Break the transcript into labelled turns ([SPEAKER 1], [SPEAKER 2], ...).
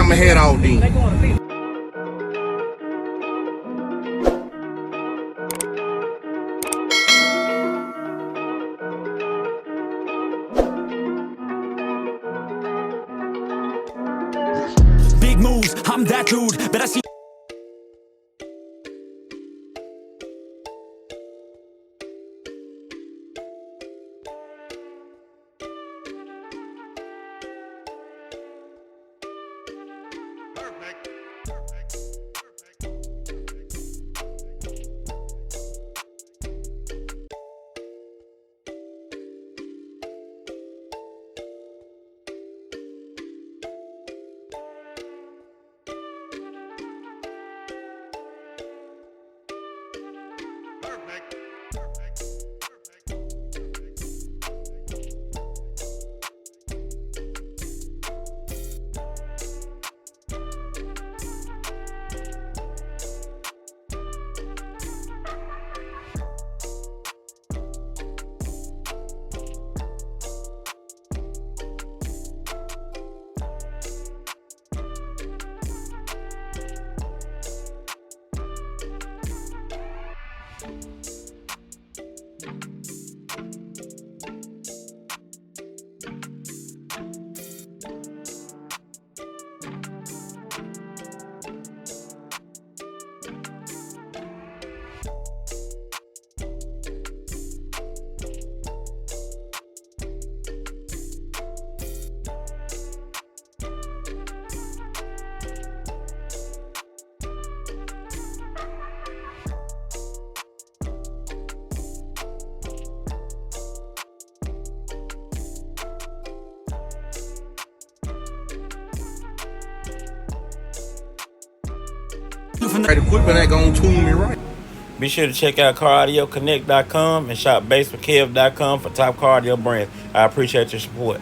[SPEAKER 1] I'ma head out then.
[SPEAKER 2] Big moves, I'm that dude, but I see.
[SPEAKER 1] Right equipment ain't gonna tune me right.
[SPEAKER 3] Be sure to check out CarAudioConnect.com and shop BASSWITHKEV.com for top car audio brands. I appreciate your support.